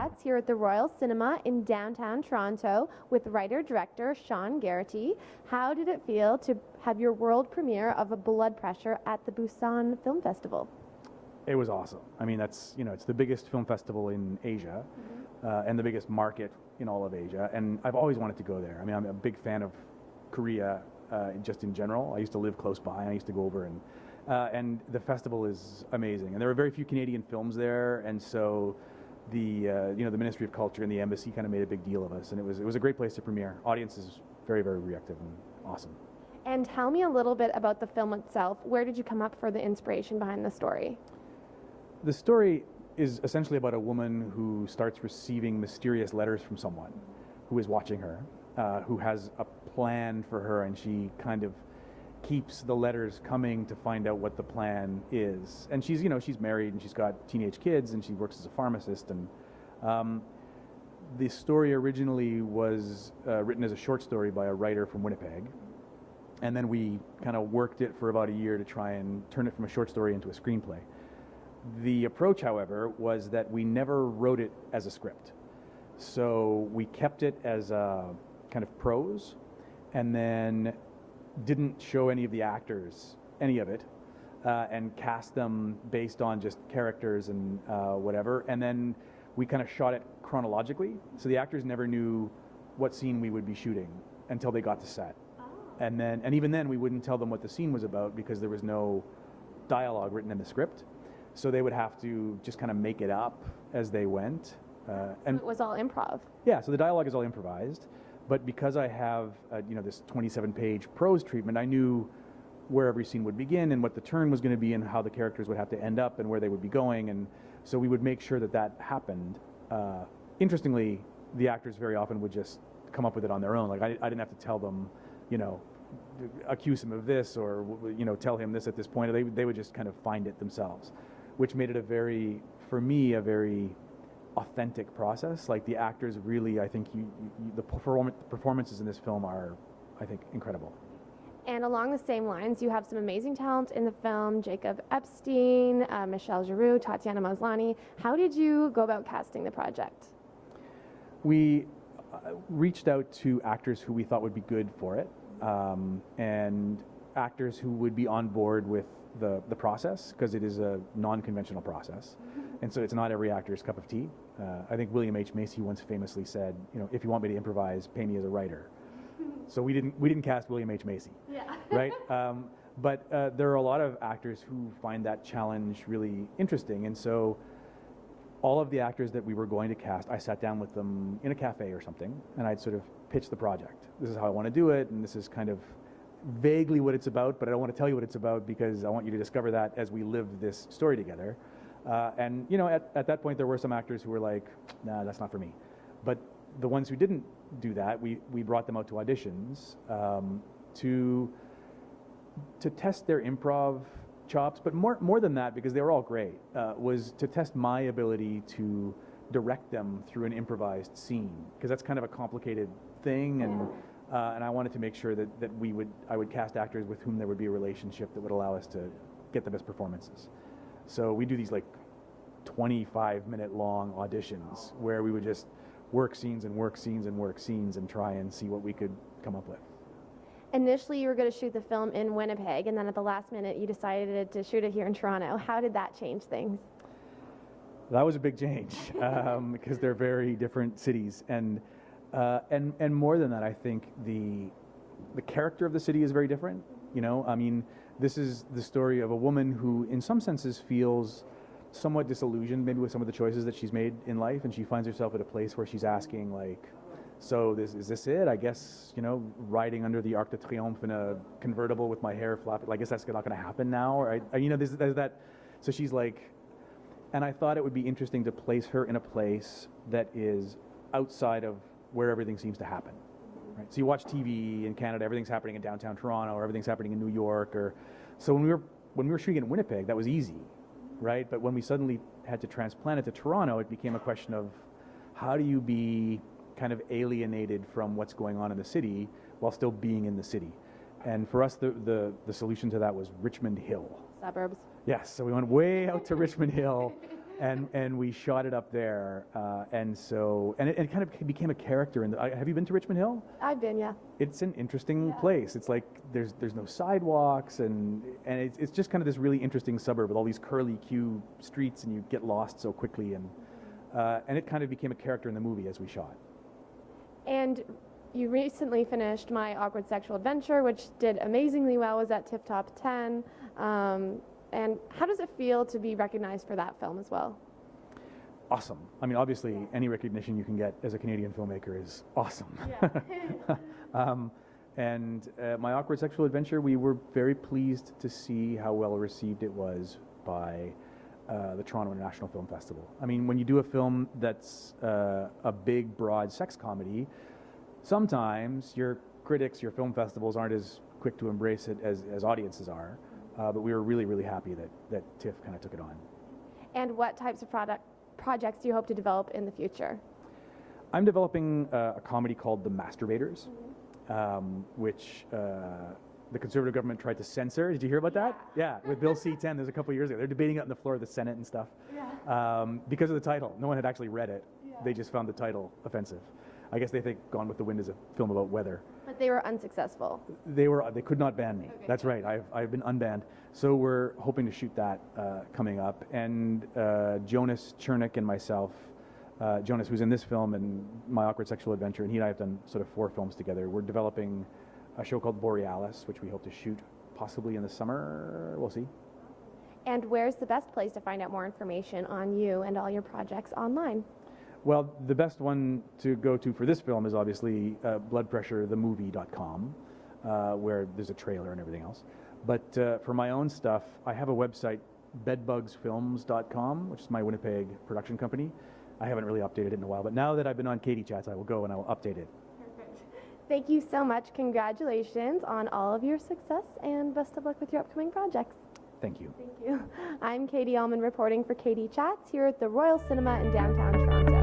Chats here at the Royal Cinema in downtown Toronto with writer-director SEAN GARRITY. How did it feel to have your world premiere of A Blood Pressure at the Busan Film Festival? It was awesome. I mean, it's the biggest film festival in Asia, and the biggest market in all of Asia, and I've always wanted to go there. I mean, I'm a big fan of Korea, just in general. I used to live close by, and I used to go over, and the festival is amazing. And there are very few Canadian films there, and so the the Ministry of Culture and the embassy kind of made a big deal of us, and it was a great place to premiere. Audience is very, very reactive and awesome. And tell me a little bit about the film itself. Where did you come up for the inspiration behind the story? The story is essentially about a woman who starts receiving mysterious letters from someone who is watching her, who has a plan for her, and she kind of keeps the letters coming to find out what the plan is. And she's married and she's got teenage kids and she works as a pharmacist. And the story originally was written as a short story by a writer from Winnipeg. And then we kind of worked it for about a year to try and turn it from a short story into a screenplay. The approach, however, was that we never wrote it as a script. So we kept it as a kind of prose, and then didn't show any of the actors any of it, and cast them based on just characters and whatever. And then we kind of shot it chronologically, so the actors never knew what scene we would be shooting until they got to set. And even then we wouldn't tell them what the scene was about because there was no dialogue written in the script. So they would have to just kind of make it up as they went. And it was all improv. Yeah, so the dialogue is all improvised. But because I have this 27-page prose treatment, I knew where every scene would begin and what the turn was going to be and how the characters would have to end up and where they would be going. And so we would make sure that that happened. Interestingly, the actors very often would just come up with it on their own. Like I didn't have to tell them, accuse him of this or tell him this at this point. They would just kind of find it themselves, which made it for me a very authentic process. Like the actors really, I think the performances in this film are, I think, incredible. And along the same lines, you have some amazing talent in the film: Jacob Epstein, Michelle Giroux, Tatiana Maslany. How did you go about casting the project? We reached out to actors who we thought would be good for it, and actors who would be on board with the process, because it is a non-conventional process, and so it's not every actor's cup of tea. I think William H. Macy once famously said, if you want me to improvise, pay me as a writer. So we didn't cast William H. Macy, right? But there are a lot of actors who find that challenge really interesting, and so all of the actors that we were going to cast, I sat down with them in a cafe or something, and I'd sort of pitch the project. This is how I want to do it, and this is kind of vaguely what it's about, but I don't want to tell you what it's about because I want you to discover that as we live this story together. And at that point there were some actors who were like, nah, that's not for me. But the ones who didn't do that, we brought them out to auditions to test their improv chops, but more than that, because they were all great, was to test my ability to direct them through an improvised scene, because that's kind of a complicated thing, and I wanted to make sure that I would cast actors with whom there would be a relationship that would allow us to get the best performances. So we do these like 25-minute long auditions where we would just work scenes and work scenes and work scenes and try and see what we could come up with. Initially, you were going to shoot the film in Winnipeg, and then at the last minute, you decided to shoot it here in Toronto. How did that change things? That was a big change because they're very different cities, and more than that, I think the character of the city is very different. I mean, this is the story of a woman who, in some senses, feels somewhat disillusioned, maybe with some of the choices that she's made in life, and she finds herself at a place where she's asking, like, so is this it? I guess, riding under the Arc de Triomphe in a convertible with my hair flapping, I guess that's not going to happen now, right? There's that. So she's like, and I thought it would be interesting to place her in a place that is outside of where everything seems to happen, right? So you watch TV in Canada, everything's happening in downtown Toronto, or everything's happening in New York, so when we were shooting in Winnipeg, that was easy, right? But when we suddenly had to transplant it to Toronto, it became a question of how do you be kind of alienated from what's going on in the city while still being in the city. And for us, the solution to that was Richmond Hill. Suburbs. Yes, so we went way out to Richmond Hill, and we shot it up there, and it kind of became a character in the. Have you been to Richmond Hill? I've been, yeah. It's an interesting place. It's like there's no sidewalks, and it's just kind of this really interesting suburb with all these curly Q streets, and you get lost so quickly, and it kind of became a character in the movie as we shot. And you recently finished My Awkward Sexual Adventure, which did amazingly well, was at TIFF Top 10. And how does it feel to be recognized for that film as well? Awesome. I mean, obviously, any recognition you can get as a Canadian filmmaker is awesome. Yeah. And My Awkward Sexual Adventure, we were very pleased to see how well received it was by the Toronto International Film Festival. I mean, when you do a film that's a big, broad sex comedy, sometimes your critics, your film festivals aren't as quick to embrace it as audiences are. But we were really, really happy that TIFF kind of took it on. And what types of projects do you hope to develop in the future? I'm developing a comedy called The Masturbators, which the Conservative government tried to censor. Did you hear about that? Yeah, with Bill C-10. There's a couple of years ago. They're debating it on the floor of the Senate and stuff. Yeah. Because of the title. No one had actually read it. Yeah. They just found the title offensive. I guess they think Gone with the Wind is a film about weather. But they were unsuccessful. They could not ban me. Okay. That's right. I've been unbanned. So we're hoping to shoot that coming up. And Jonas Chernick and myself, Jonas, who's in this film and My Awkward Sexual Adventure, and he and I have done sort of 4 films together. We're developing a show called Borealis, which we hope to shoot possibly in the summer. We'll see. And where's the best place to find out more information on you and all your projects online? Well, the best one to go to for this film is obviously bloodpressurethemovie.com, where there's a trailer and everything else. But for my own stuff, I have a website, bedbugsfilms.com, which is my Winnipeg production company. I haven't really updated it in a while, but now that I've been on Katie Chats, I will go and I will update it. Perfect. Thank you so much. Congratulations on all of your success, and best of luck with your upcoming projects. Thank you. Thank you. I'm Katie Uhlmann reporting for Katie Chats here at the Royal Cinema in downtown Toronto.